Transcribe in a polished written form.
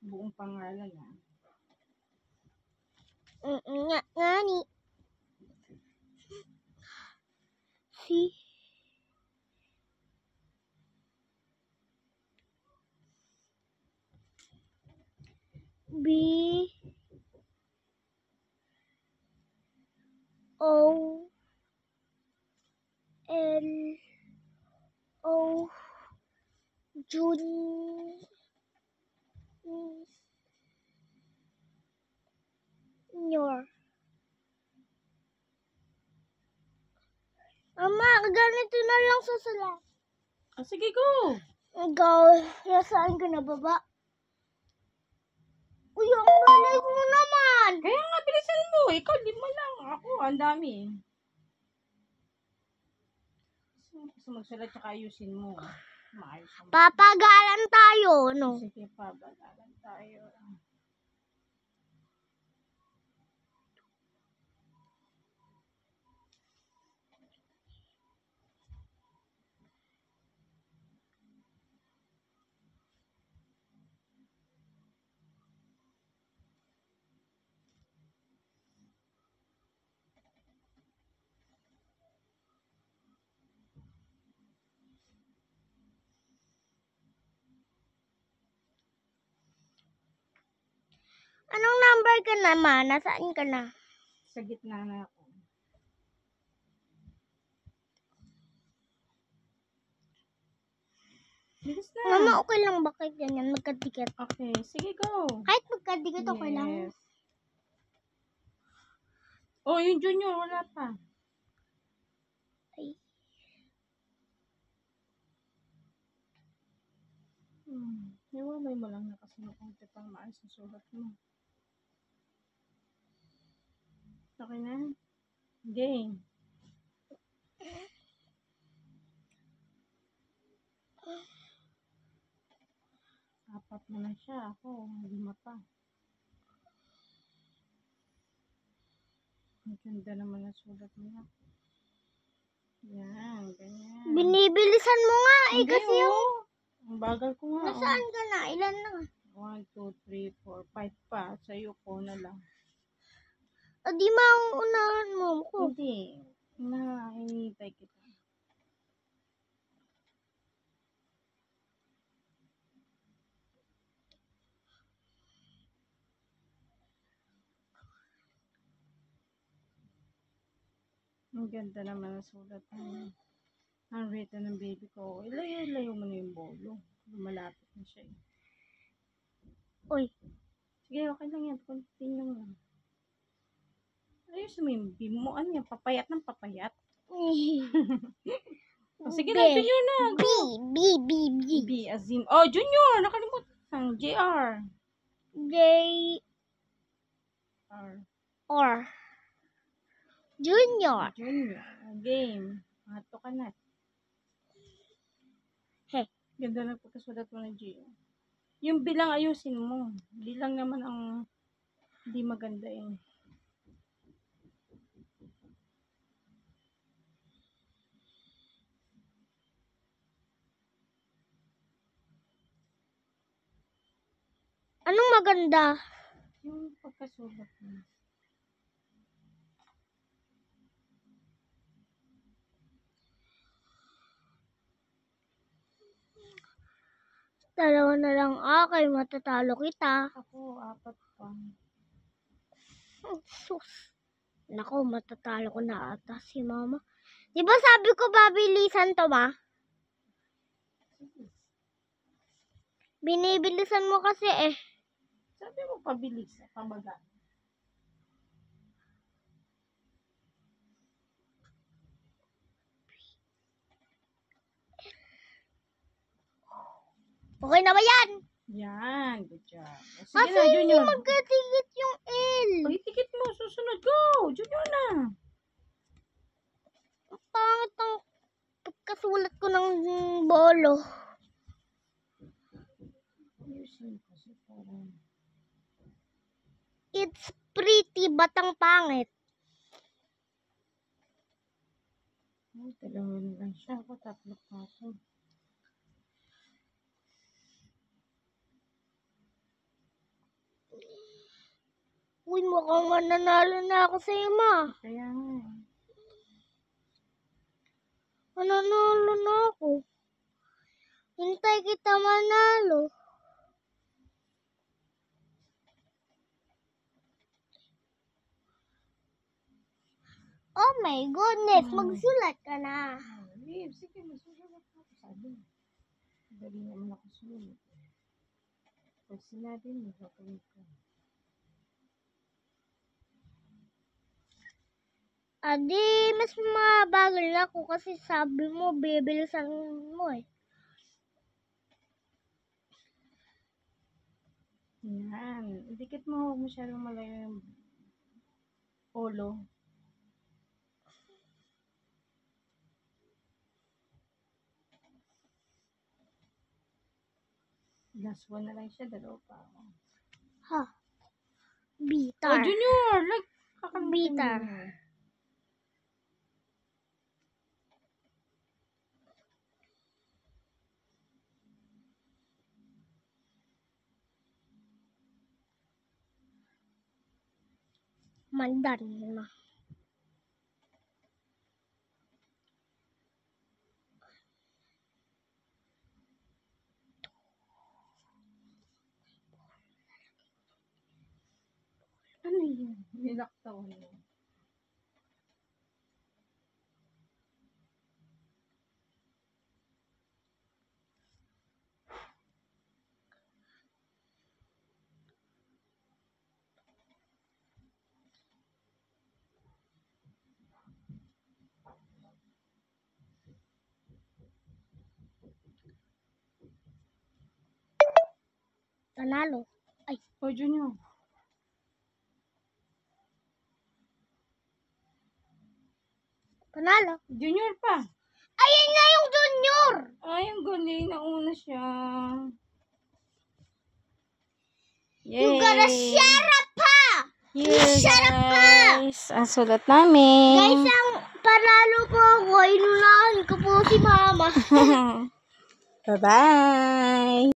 Buong pangalan ah. Ngani. Si. B. O. L. O. Junior. Ama, ganito na lang susulat. Sige, go! Ikaw, saan ka na baba? Uy, ang galing mo naman! Kaya nga, bilisan mo. Ikaw, 5 lang. Ako, ang dami. Gusto magsulat tsaka ayusin mo. Maayos mo. Papagalan tayo, no? Sige pa, bagalan tayo. Anong number ka naman? Nasaan ka na? Sa gitna na ako. Bilis na. Mama, okay lang ba kahit ganyan? Magkadikit. Okay, sige, go. Kahit magkadikit, okay lang. Yes. Oh, yung junior, wala pa. Ay. Iwalay mo lang na kasi makunti pang maayos ang sulat mo. Okay na? Game. Apat na lang siya. Ako, 5 pa. Ang ganda naman ang sulat mo na. Yan, ganyan. Binibilisan mo nga eh, Hindi, kasi yung... Ang bagal ko nga. Nasaan ka na? Ilan na? 1, 2, 3, 4, 5 pa. Sa'yo ko na lang. O di mauunahan mo ko. Hindi. Hinihintay kita. Ang ganda naman ang sulat mo. Ang written ng baby ko. Ilayo-layo mo na yung bolo. Malapit na siya eh. Uy. Sige, okay lang yan. Continue lang. Ayos mo yung B mo. Ano yan? Papayat ng papayat? Oh, sige na, junior na. Go. B. B as in. Oh, junior. Nakalimutan. JR. J. R. R. Junior. Junior. Game. Hato ka na. Hey. Ganda na pagkasulat mo ng G. Yung bilang ayusin mo. Bilang naman ang hindi maganda eh. Anong maganda? Yung pagkasulat mo. Dalawa na lang kay matatalo kita. Ako, 4 pa. Sus. Nako, matatalo ko na ata si mama. Di ba sabi ko babilisan to, ma? Binibilisan mo kasi eh. Sabi mo pabilis, pamaga. Okay na ba yan? Yan, good job. Sige Kasi na, hindi junior. magkatigit yung L. Pag-tikit mo, susunod. Go! Junior na. Pangit ang pagkasulat ko ng bolo. Ayusin kasi parang... It's pretty, batang pangit. Oh, 2 na lang siya. Ako, 3 pa ako. Uy, mukhang mananalo na ako sa'yo, ma. Kaya nga eh. Mananalo na ako. Hintay kita manalo. Oh my goodness, magsulat ka na. Sige, masulat ako. Sabi. Dali naman ako sulat. Pag sinabi mo, gagawin ko. Adi, mas mabagal na ako kasi sabi mo, bibilisan mo eh. Yan. Dikit mo, huwag masyadong malayo yung polo. Last one na lang siya, dalawa pa ako. Ha? Oh, Bitar. Junior! Like, kakalimutan Bitar. mo. Mandan na. Ano yun? Nilaktaw mo. Panalo. Ay, Oh, Junior. panalo. Junior pa. Ayan na yung junior! Ay, ang galing. Nauna siya. Yay! You gotta shut up pa! Here, shut up pa! guys. Ang sulat namin. Guys, ang panalo ko ako, inunahan ko po si mama. Bye-bye.